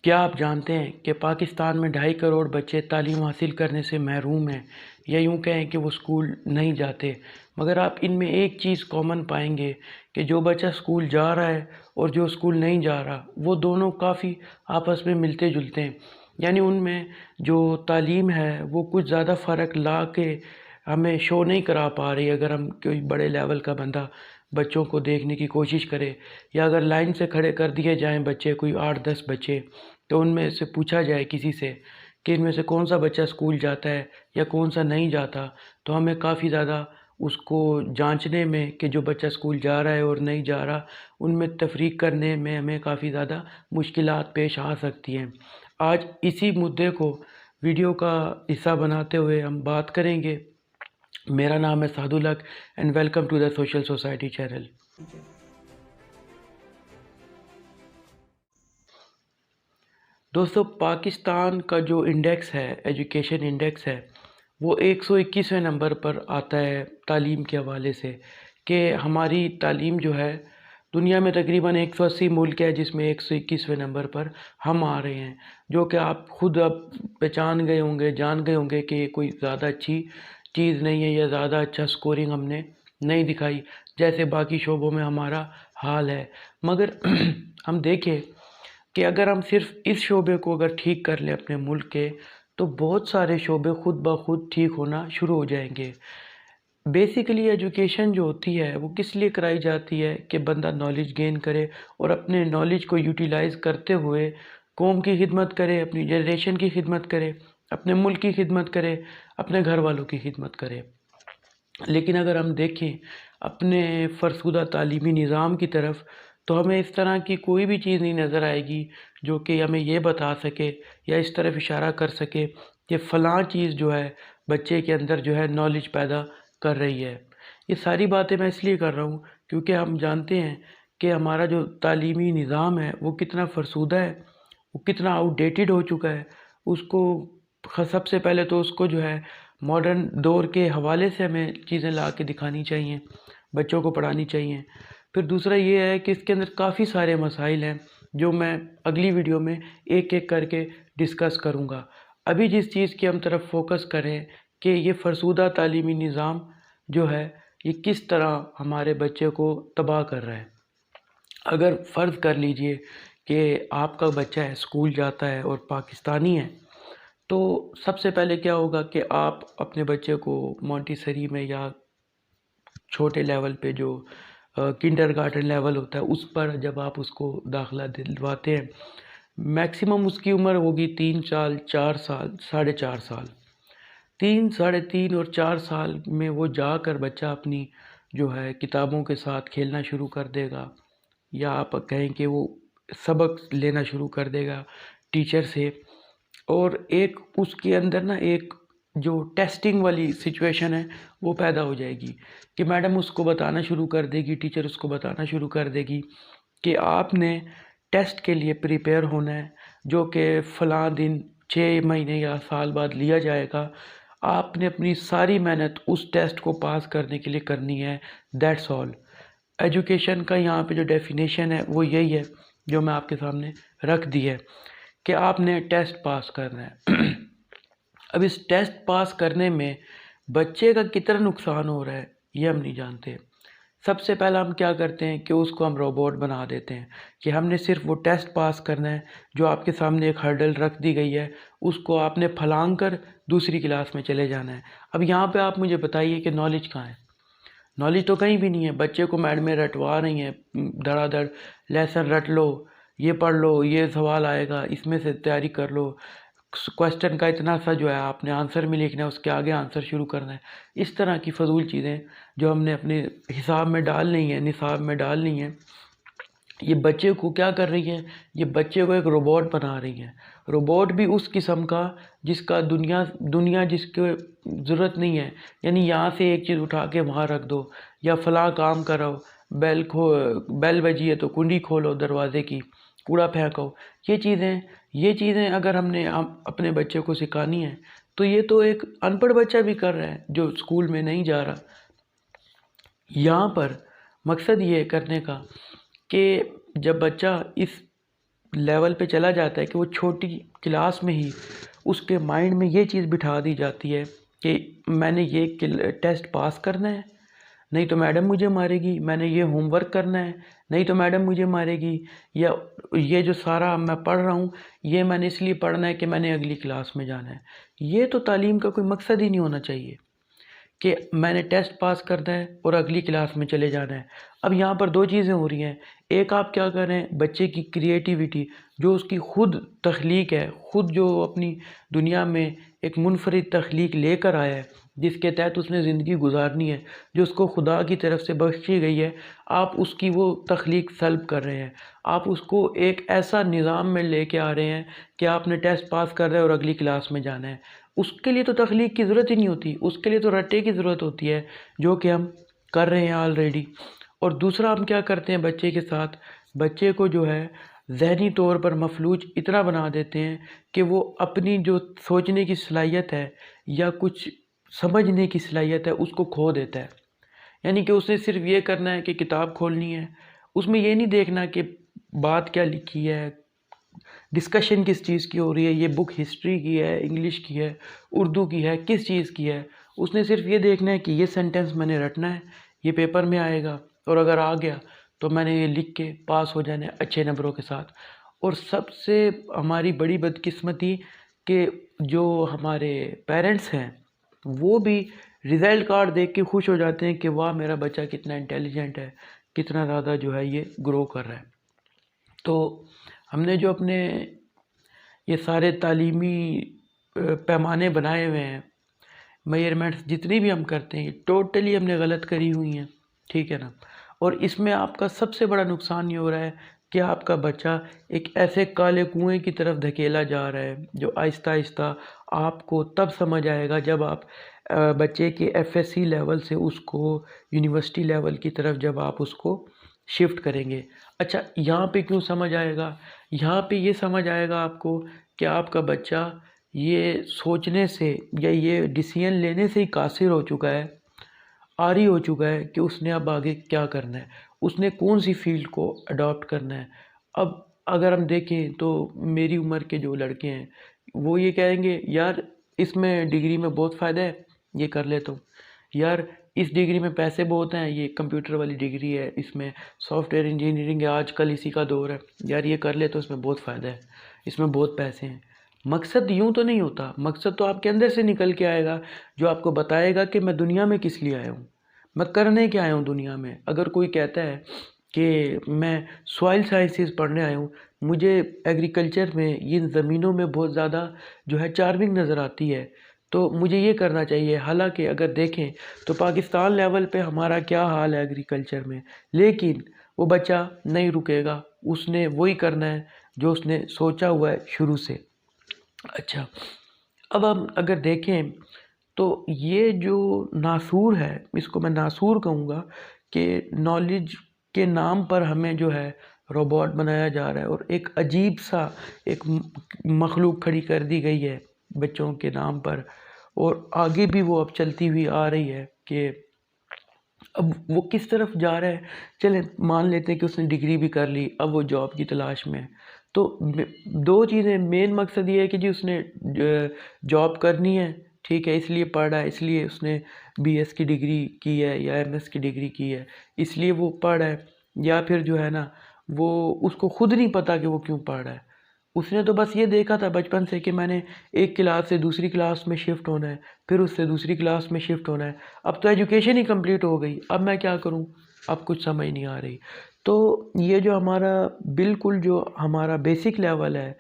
क्या आप जानते हैं कि पाकिस्तान में 2.5 करोड़ बच्चे तालीम हासिल करने से महरूम हैं, या यूँ कहें कि वो स्कूल नहीं जाते। मगर आप इनमें एक चीज़ कॉमन पाएंगे कि जो बच्चा स्कूल जा रहा है और जो स्कूल नहीं जा रहा, वो दोनों काफ़ी आपस में मिलते जुलते हैं। यानी उनमें जो तालीम है वो कुछ ज़्यादा फ़र्क ला के हमें शो नहीं करा पा रही। अगर हम कोई बड़े लेवल का बंदा बच्चों को देखने की कोशिश करे, या अगर लाइन से खड़े कर दिए जाएं बच्चे, कोई 8-10 बच्चे, तो उनमें से पूछा जाए किसी से कि इनमें से कौन सा बच्चा स्कूल जाता है या कौन सा नहीं जाता, तो हमें काफ़ी ज़्यादा उसको जांचने में कि जो बच्चा स्कूल जा रहा है और नहीं जा रहा, उनमें तफरीक करने में हमें काफ़ी ज़्यादा मुश्किलात पेश आ सकती हैं। आज इसी मुद्दे को वीडियो का हिस्सा बनाते हुए हम बात करेंगे। मेरा नाम है Sadul Haq and welcome to the social society channel. दोस्तों, पाकिस्तान का जो इंडेक्स है, एजुकेशन इंडेक्स है, वो 121वें नंबर पर आता है तालीम के हवाले से। कि हमारी तालीम जो है, दुनिया में तकरीबन 180 मुल्क है जिसमें 121वें नंबर पर हम आ रहे हैं। जो कि आप खुद अब पहचान गए होंगे, जान गए होंगे कि ये कोई ज़्यादा अच्छी चीज़ नहीं है या ज़्यादा अच्छा स्कोरिंग हमने नहीं दिखाई जैसे बाकी शोबों में हमारा हाल है। मगर हम देखें कि अगर हम सिर्फ इस शोबे को अगर ठीक कर लें अपने मुल्क के, तो बहुत सारे शोबे खुद ब खुद ठीक होना शुरू हो जाएंगे। बेसिकली एजुकेशन जो होती है वो किस लिए कराई जाती है कि बंदा नॉलेज गेन करे और अपने नॉलेज को यूटिलाइज़ करते हुए कौम की खिदमत करे, अपनी जनरेशन की खिदमत करे, अपने मुल्क की खिदमत करे, अपने घर वालों की खिदमत करे। लेकिन अगर हम देखें अपने फ़रशुदा तालीमी निज़ाम की तरफ, तो हमें इस तरह की कोई भी चीज़ नहीं नज़र आएगी जो कि हमें ये बता सके या इस तरफ इशारा कर सके कि फ़लाँ चीज़ जो है बच्चे के अंदर जो है नॉलेज पैदा कर रही है। ये सारी बातें मैं इसलिए कर रहा हूँ क्योंकि हम जानते हैं कि हमारा जो तालीमी निज़ाम है वो कितना फ़रशुदा है, वो कितना आउटडेटेड हो चुका है। उसको सबसे पहले तो उसको जो है मॉडर्न दौर के हवाले से हमें चीज़ें ला के दिखानी चाहिए, बच्चों को पढ़ानी चाहिए। फिर दूसरा ये है कि इसके अंदर काफ़ी सारे मसाइल हैं जो मैं अगली वीडियो में एक एक करके डिस्कस करूँगा। अभी जिस चीज़ की हम तरफ फोकस करें कि ये फ़रशुदा तालीमी निज़ाम जो है ये किस तरह हमारे बच्चे को तबाह कर रहा है। अगर फ़र्ज़ कर लीजिए कि आपका बच्चा है, स्कूल जाता है और पाकिस्तानी है, तो सबसे पहले क्या होगा कि आप अपने बच्चे को मोंटेसरी में या छोटे लेवल पे जो किंडरगार्टन लेवल होता है उस पर जब आप उसको दाखिला दिलवाते हैं, मैक्सिमम उसकी उम्र होगी 3 साल, 4 साल, 4.5 साल। 3, साढ़े 3 और 4 साल में वो जाकर बच्चा अपनी जो है किताबों के साथ खेलना शुरू कर देगा, या आप कहें कि वो सबक लेना शुरू कर देगा टीचर से। और एक उसके अंदर ना एक जो टेस्टिंग वाली सिचुएशन है वो पैदा हो जाएगी कि मैडम उसको बताना शुरू कर देगी, टीचर उसको बताना शुरू कर देगी कि आपने टेस्ट के लिए प्रिपेयर होना है जो कि फ़लाँ दिन 6 महीने या साल बाद लिया जाएगा। आपने अपनी सारी मेहनत उस टेस्ट को पास करने के लिए करनी है, दैट्स ऑल। एजुकेशन का यहाँ पे जो डेफिनेशन है वो यही है जो मैं आपके सामने रख दी है कि आपने टेस्ट पास करना है। अब इस टेस्ट पास करने में बच्चे का कितना नुकसान हो रहा है ये हम नहीं जानते। सबसे पहला हम क्या करते हैं कि उसको हम रोबोट बना देते हैं कि हमने सिर्फ वो टेस्ट पास करना है, जो आपके सामने एक हर्डल रख दी गई है उसको आपने फलांग कर दूसरी क्लास में चले जाना है। अब यहाँ पे आप मुझे बताइए कि नॉलेज कहाँ है? नॉलेज तो कहीं भी नहीं है। बच्चे को मैडमें रटवा रही हैं, धड़ाधड़ लेसन रट लो, ये पढ़ लो, ये सवाल आएगा, इसमें से तैयारी कर लो, क्वेश्चन का इतना सा जो है आपने आंसर में लिखना है, उसके आगे आंसर शुरू करना है। इस तरह की फ़जूल चीज़ें जो हमने अपने हिसाब में डालनी है, निसाब में डालनी है, ये बच्चे को क्या कर रही है, ये बच्चे को एक रोबोट बना रही है। रोबोट भी उस किस्म का जिसका दुनिया दुनिया जिसके ज़रूरत नहीं है। यानी यहाँ से एक चीज़ उठा के वहाँ रख दो, या फ़लाँ काम करो, बेल बजी है तो कुंडी खोलो दरवाज़े की, कूड़ा फेंको। ये चीज़ें अगर हमने हम अपने बच्चे को सिखानी है, तो ये तो एक अनपढ़ बच्चा भी कर रहा है जो स्कूल में नहीं जा रहा। यहाँ पर मकसद ये है करने का कि जब बच्चा इस लेवल पे चला जाता है कि वो छोटी क्लास में ही उसके माइंड में ये चीज़ बिठा दी जाती है कि मैंने ये टेस्ट पास करना है, नहीं तो मैडम मुझे मारेगी, मैंने ये होमवर्क करना है, नहीं तो मैडम मुझे मारेगी, या ये जो सारा मैं पढ़ रहा हूँ ये मैंने इसलिए पढ़ना है कि मैंने अगली क्लास में जाना है। ये तो तालीम का कोई मकसद ही नहीं होना चाहिए कि मैंने टेस्ट पास करना है और अगली क्लास में चले जाना है। अब यहाँ पर दो चीज़ें हो रही हैं, एक आप क्या कर रहे हैं, बच्चे की क्रिएटिविटी जो उसकी खुद तख्लीक है, खुद जो अपनी दुनिया में एक मुनफरिद तख्लीक लेकर आया है, जिसके तहत उसने ज़िंदगी गुजारनी है, जो उसको खुदा की तरफ से बख्शी गई है, आप उसकी वो तख्लीक सल्ब कर रहे हैं। आप उसको एक ऐसा निज़ाम में लेके आ रहे हैं कि आपने टेस्ट पास कर रहे हैं और अगली क्लास में जाना है। उसके लिए तो तख्लीक की ज़रूरत ही नहीं होती, उसके लिए तो रट्टे की ज़रूरत होती है, जो कि हम कर रहे हैं ऑलरेडी। और दूसरा हम क्या करते हैं बच्चे के साथ, बच्चे को जो है ज़हनी तौर पर मफलूज इतना बना देते हैं कि वो अपनी जो सोचने की सलाहियत है या कुछ समझने की सलाहियत है उसको खो देता है। यानी कि उसे सिर्फ ये करना है कि किताब खोलनी है, उसमें ये नहीं देखना कि बात क्या लिखी है, डिस्कशन किस चीज़ की हो रही है, ये बुक हिस्ट्री की है, इंग्लिश की है, उर्दू की है, किस चीज़ की है। उसने सिर्फ ये देखना है कि ये सेंटेंस मैंने रटना है, ये पेपर में आएगा, और अगर आ गया तो मैंने ये लिख के पास हो जाना है अच्छे नंबरों के साथ। और सबसे हमारी बड़ी बदकिस्मती कि जो हमारे पेरेंट्स हैं वो भी रिज़ल्ट कार्ड देख के खुश हो जाते हैं कि वाह मेरा बच्चा कितना इंटेलिजेंट है, कितना ज़्यादा जो है ये ग्रो कर रहा है। तो हमने जो अपने ये सारे तालीमी पैमाने बनाए हुए हैं, मेजरमेंट्स जितनी भी हम करते हैं, टोटली हमने गलत करी हुई हैं, ठीक है ना। और इसमें आपका सबसे बड़ा नुकसान ये हो रहा है कि आपका बच्चा एक ऐसे काले कुएं की तरफ धकेला जा रहा है जो आहिस्ता आहिस्ता आपको तब समझ आएगा जब आप बच्चे के एफएससी लेवल से उसको यूनिवर्सिटी लेवल की तरफ जब आप उसको शिफ्ट करेंगे। अच्छा, यहाँ पे क्यों समझ आएगा, यहाँ पे ये समझ आएगा आपको कि आपका बच्चा ये सोचने से या ये डिसीजन लेने से ही कासिर हो चुका है, आरी हो चुका है कि उसने अब आगे क्या करना है, उसने कौन सी फील्ड को अडॉप्ट करना है। अब अगर हम देखें तो मेरी उम्र के जो लड़के हैं वो ये कहेंगे यार इसमें डिग्री में बहुत फ़ायदा है, ये कर लेता हूँ। यार इस डिग्री में पैसे बहुत हैं, ये कंप्यूटर वाली डिग्री है, इसमें सॉफ्टवेयर इंजीनियरिंग है, आजकल इसी का दौर है, यार ये कर ले तो इसमें बहुत फ़ायदा है, इसमें बहुत पैसे हैं। मकसद यूँ तो नहीं होता, मकसद तो आपके अंदर से निकल के आएगा जो आपको बताएगा कि मैं दुनिया में किस लिए आया हूँ, मैं करने क्या आया हूँ दुनिया में। अगर कोई कहता है कि मैं सॉइल साइंसेस पढ़ने आया हूँ, मुझे एग्रीकल्चर में इन ज़मीनों में बहुत ज़्यादा जो है चार्मिंग नज़र आती है, तो मुझे ये करना चाहिए। हालांकि अगर देखें तो पाकिस्तान लेवल पे हमारा क्या हाल है एग्रीकल्चर में, लेकिन वो बच्चा नहीं रुकेगा, उसने वही करना है जो उसने सोचा हुआ है शुरू से। अच्छा, अब हम अगर देखें तो ये जो नासूर है, इसको मैं नासूर कहूँगा कि नॉलेज के नाम पर हमें जो है रोबोट बनाया जा रहा है और एक अजीब सा एक मखलूक खड़ी कर दी गई है बच्चों के नाम पर, और आगे भी वो अब चलती हुई आ रही है कि अब वो किस तरफ जा रहा है। चलें मान लेते हैं कि उसने डिग्री भी कर ली, अब वो जॉब की तलाश में है। तो दो चीज़ें, मेन मकसद ये है कि जी उसने जॉब करनी है, ठीक है, इसलिए पढ़ रहा है, इसलिए उसने बीएस की डिग्री की है या एमएस की डिग्री की है, इसलिए वो पढ़ रहा है। या फिर जो है ना वो उसको खुद नहीं पता कि वो क्यों पढ़ रहा है, उसने तो बस ये देखा था बचपन से कि मैंने एक क्लास से दूसरी क्लास में शिफ्ट होना है, फिर उससे दूसरी क्लास में शिफ्ट होना है। अब तो एजुकेशन ही कंप्लीट हो गई, अब मैं क्या करूं, अब कुछ समझ नहीं आ रही। तो ये जो हमारा बिल्कुल जो हमारा बेसिक लेवल है,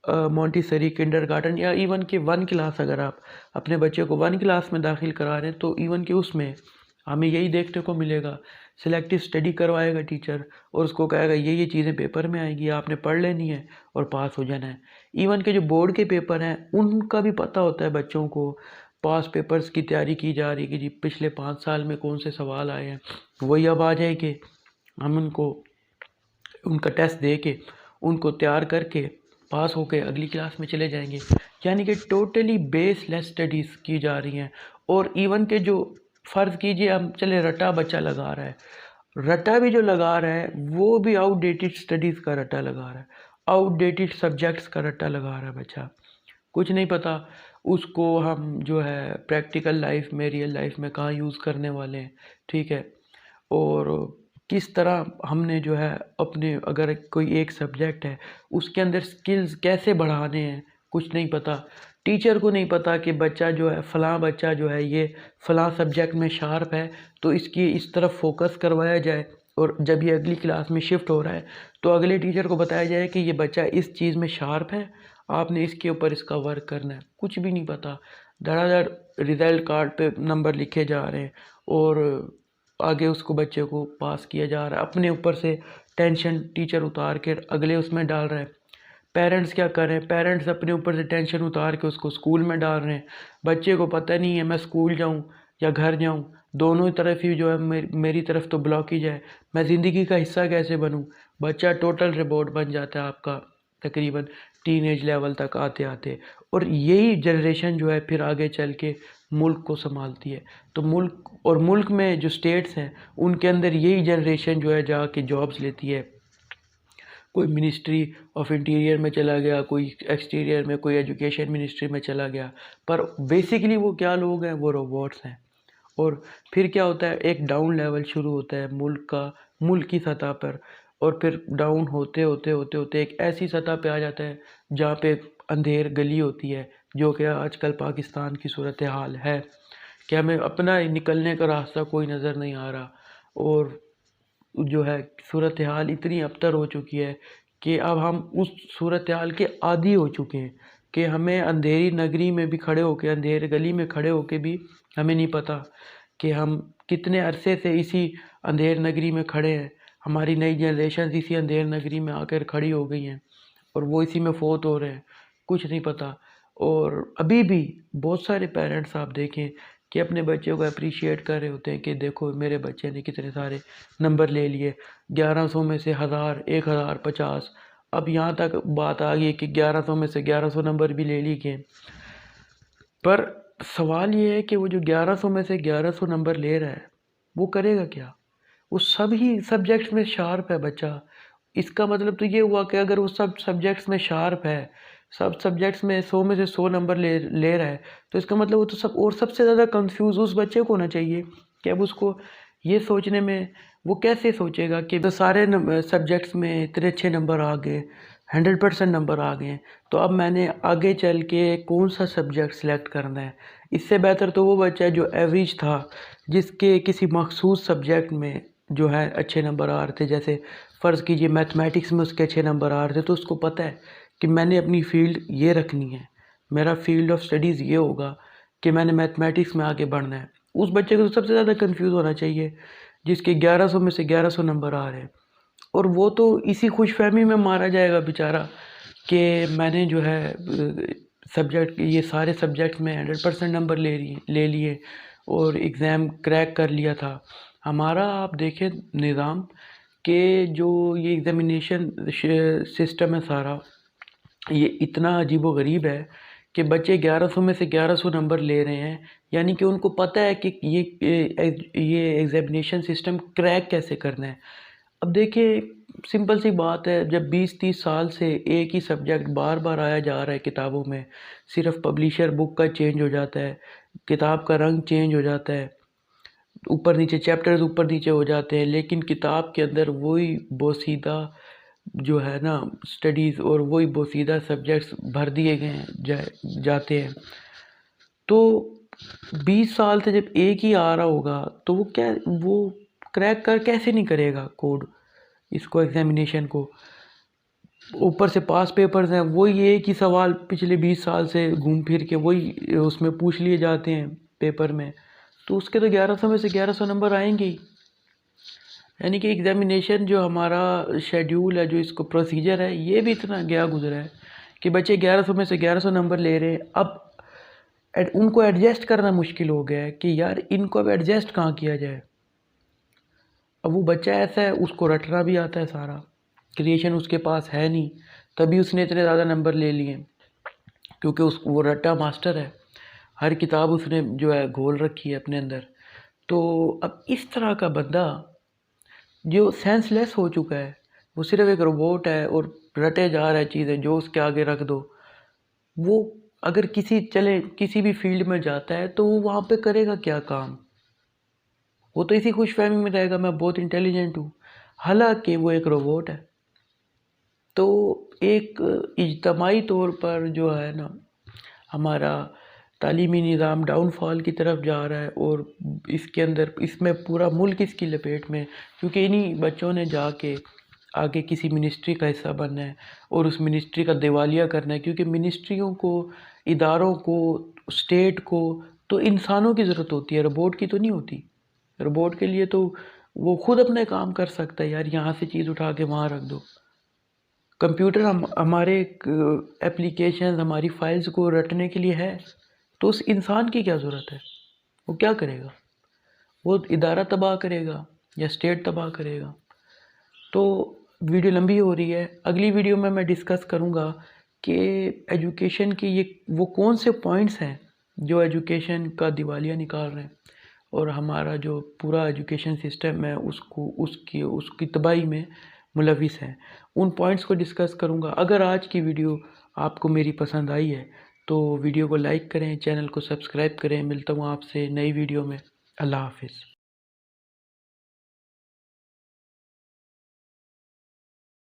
मॉन्टेसरी, किंडरगार्टन या इवन के 1 क्लास, अगर आप अपने बच्चे को 1 क्लास में दाखिल करा रहे हैं तो इवन के उसमें हमें यही देखने को मिलेगा। सिलेक्टिव स्टडी करवाएगा टीचर और उसको कहेगा ये चीज़ें पेपर में आएगी, आपने पढ़ लेनी है और पास हो जाना है। इवन के जो बोर्ड के पेपर हैं उनका भी पता होता है बच्चों को, पास पेपर्स की तैयारी की जा रही है कि जी पिछले 5 साल में कौन से सवाल आए हैं, वही अब आ जाएंगे, हम उनको उनका टेस्ट दे के उनको तैयार करके पास होके अगली क्लास में चले जाएंगे। यानी कि टोटली बेसलेस स्टडीज़ की जा रही हैं। और इवन के जो फ़र्ज़ कीजिए हम चले रटा बच्चा लगा रहा है, रटा भी जो लगा रहा है वो भी आउटडेटेड स्टडीज़ का रटा लगा रहा है। आउटडेटेड सब्जेक्ट्स का रट्टा लगा रहा है बच्चा। कुछ नहीं पता उसको हम जो है प्रैक्टिकल लाइफ में, रियल लाइफ में कहाँ यूज़ करने वाले हैं, ठीक है। और किस तरह हमने जो है अपने, अगर कोई एक सब्जेक्ट है उसके अंदर स्किल्स कैसे बढ़ाने हैं, कुछ नहीं पता। टीचर को नहीं पता कि बच्चा जो है, फ़लाँ बच्चा जो है ये फ़लाँ सब्जेक्ट में शार्प है तो इसकी इस तरफ फोकस करवाया जाए, और जब ये अगली क्लास में शिफ्ट हो रहा है तो अगले टीचर को बताया जाए कि ये बच्चा इस चीज़ में शार्प है, आपने इसके ऊपर इसका वर्क करना है। कुछ भी नहीं पता, धड़ाधड़ रिज़ल्ट कार्ड पे नंबर लिखे जा रहे हैं और आगे उसको, बच्चे को पास किया जा रहा है। अपने ऊपर से टेंशन टीचर उतार के अगले उसमें डाल रहा है। पेरेंट्स क्या कर रहे हैं, पेरेंट्स अपने ऊपर से टेंशन उतार के उसको स्कूल में डाल रहे हैं। बच्चे को पता नहीं है मैं स्कूल जाऊं या घर जाऊं, दोनों ही तरफ ही जो है मेरी तरफ तो ब्लॉक ही जाए, मैं ज़िंदगी का हिस्सा कैसे बनूं। बच्चा टोटल रिबोट बन जाता है आपका तकरीबन टीनेज लेवल तक आते आते। और यही जनरेशन जो है फिर आगे चल के मुल्क को संभालती है। तो मुल्क में जो स्टेट्स हैं उनके अंदर यही जनरेशन जो है जाके जॉब्स लेती है। कोई मिनिस्ट्री ऑफ इंटीरियर में चला गया, कोई एक्सटीरियर में, कोई एजुकेशन मिनिस्ट्री में चला गया, पर बेसिकली वो क्या लोग हैं, वो रोबोट्स हैं। और फिर क्या होता है, एक डाउन लेवल शुरू होता है मुल्क की सतह पर, और फिर डाउन होते होते होते होते एक ऐसी सतह पे आ जाता है जहाँ पे अंधेर गली होती है, जो कि आजकल पाकिस्तान की सूरत हाल है कि हमें अपना निकलने का रास्ता कोई नज़र नहीं आ रहा। और जो है सूरत हाल इतनी अबतर हो चुकी है कि अब हम उस सूरत हाल के आदी हो चुके हैं कि हमें अंधेरी नगरी में भी खड़े होके, अंधेर गली में खड़े होके भी हमें नहीं पता कि हम कितने अरसे से इसी अंधेर नगरी में खड़े हैं। हमारी नई जनरेशन इसी अंधेर नगरी में आकर खड़ी हो गई हैं और वो इसी में फ़ौत हो रहे हैं, कुछ नहीं पता। और अभी भी बहुत सारे पेरेंट्स आप देखें कि अपने बच्चों को अप्रिशिएट कर रहे होते हैं कि देखो मेरे बच्चे ने कितने सारे नंबर ले लिए, 1100 में से 1000, 1000, 50। अब यहाँ तक बात आ गई कि 1100 में से 1100 नंबर भी ले लिए गए। पर सवाल ये है कि वो जो 1100 में से 1100 नंबर ले रहा है वो करेगा क्या? वो सभी सब्जेक्ट्स में शार्प है बच्चा। इसका मतलब तो ये हुआ कि अगर वो सब सब्जेक्ट्स में शार्प है, सब सब्जेक्ट्स में 100 में से 100 नंबर ले ले रहा है, तो इसका मतलब वो तो सब, और सबसे ज़्यादा कंफ्यूज उस बच्चे को होना चाहिए कि अब उसको ये सोचने में, वो कैसे सोचेगा कि तो सारे सब्जेक्ट्स में इतने अच्छे नंबर आ गए, 100% नंबर आ गए, तो अब मैंने आगे चल के कौन सा सब्जेक्ट सेलेक्ट करना है। इससे बेहतर तो वो बच्चा है जो एवरेज था, जिसके किसी मखसूस सब्जेक्ट में जो है अच्छे नंबर आ रहे थे। जैसे फ़र्ज़ कीजिए मैथमेटिक्स में उसके अच्छे नंबर आ रहे थे, तो उसको पता है कि मैंने अपनी फ़ील्ड ये रखनी है, मेरा फील्ड ऑफ स्टडीज़ ये होगा कि मैंने मैथमेटिक्स में आगे बढ़ना है। उस बच्चे को तो सबसे ज़्यादा कंफ्यूज होना चाहिए जिसके 1100 में से 1100 नंबर आ रहे हैं। और वो तो इसी खुशफहमी में मारा जाएगा बेचारा कि मैंने जो है सब्जेक्ट, ये सारे सब्जेक्ट में 100% नंबर ले लिए और एग्ज़ाम क्रैक कर लिया था। हमारा आप देखें निज़ाम कि जो ये एग्ज़ामिनेशन सिस्टम है सारा, ये इतना अजीबोगरीब है कि बच्चे 1100 में से 1100 नंबर ले रहे हैं, यानी कि उनको पता है कि ये एग्ज़ामिनेशन सिस्टम क्रैक कैसे करना है। अब देखिए सिंपल सी बात है, जब 20-30 साल से एक ही सब्जेक्ट बार बार आया जा रहा है किताबों में, सिर्फ पब्लिशर बुक का चेंज हो जाता है, किताब का रंग चेंज हो जाता है, ऊपर नीचे चैप्टर्स ऊपर नीचे हो जाते हैं, लेकिन किताब के अंदर वही बोसीदा जो है ना स्टडीज़ और वही बोसीदा सब्जेक्ट्स भर दिए गए हैं जाते हैं। तो 20 साल से जब एक ही आ रहा होगा तो वो क्रैक कर कैसे नहीं करेगा कोड, इसको एग्जामिनेशन को। ऊपर से पास पेपर्स हैं, वही एक ही सवाल पिछले 20 साल से घूम फिर के वही उसमें पूछ लिए जाते हैं पेपर में, तो उसके तो 1100 में से 1100 नंबर आएंगे ही। यानी कि एग्ज़ामिनेशन जो हमारा शेड्यूल है, जो इसको प्रोसीजर है, ये भी इतना गया गुजरा है कि बच्चे 1100 में से 1100 नंबर ले रहे हैं। अब उनको एडजस्ट करना मुश्किल हो गया है कि यार इनको अब एडजस्ट कहाँ किया जाए। अब वो बच्चा ऐसा है, उसको रटना भी आता है सारा, क्रिएशन उसके पास है नहीं, तभी उसने इतने ज़्यादा नंबर ले लिए, क्योंकि वो रट्टा मास्टर है, हर किताब उसने जो है घोल रखी है अपने अंदर। तो अब इस तरह का बंदा जो सेंसलेस हो चुका है, वो सिर्फ एक रोबोट है और रटे जा रहा है चीज़ें, जो उसके आगे रख दो। वो अगर किसी भी फील्ड में जाता है तो वो वहाँ पे करेगा क्या काम? वो तो इसी खुशफहमी में रहेगा, मैं बहुत इंटेलिजेंट हूँ, हालांकि वो एक रोबोट है। तो एक इज्तमाही तौर पर जो है ना, हमारा तालीमी निज़ाम डाउनफॉल की तरफ जा रहा है, और इसमें पूरा मुल्क इसकी लपेट में, क्योंकि इन्हीं बच्चों ने जाके आगे किसी मिनिस्ट्री का हिस्सा बनना है और उस मिनिस्ट्री का दिवालिया करना है, क्योंकि मिनिस्ट्रियों को, इदारों को, स्टेट को तो इंसानों की ज़रूरत होती है, रोबोट की तो नहीं होती। रोबोट के लिए तो वो खुद अपने काम कर सकता है यार, यहाँ से चीज़ उठा के वहाँ रख दो। कंप्यूटर हमारे एप्लीकेशन, हमारी फाइल्स को रटने के लिए है, तो उस इंसान की क्या ज़रूरत है? वो क्या करेगा? वो इदारा तबाह करेगा या स्टेट तबाह करेगा? तो वीडियो लंबी हो रही है, अगली वीडियो में मैं डिस्कस करूँगा कि एजुकेशन के ये वो कौन से पॉइंट्स हैं जो एजुकेशन का दिवालिया निकाल रहे हैं, और हमारा जो पूरा एजुकेशन सिस्टम है उसकी तबाही में मुलविस है। उन पॉइंट्स को डिस्कस करूँगा। अगर आज की वीडियो आपको मेरी पसंद आई है तो वीडियो को लाइक करें, चैनल को सब्सक्राइब करें। मिलता हूँ आपसे नई वीडियो में। अल्लाह हाफिज़।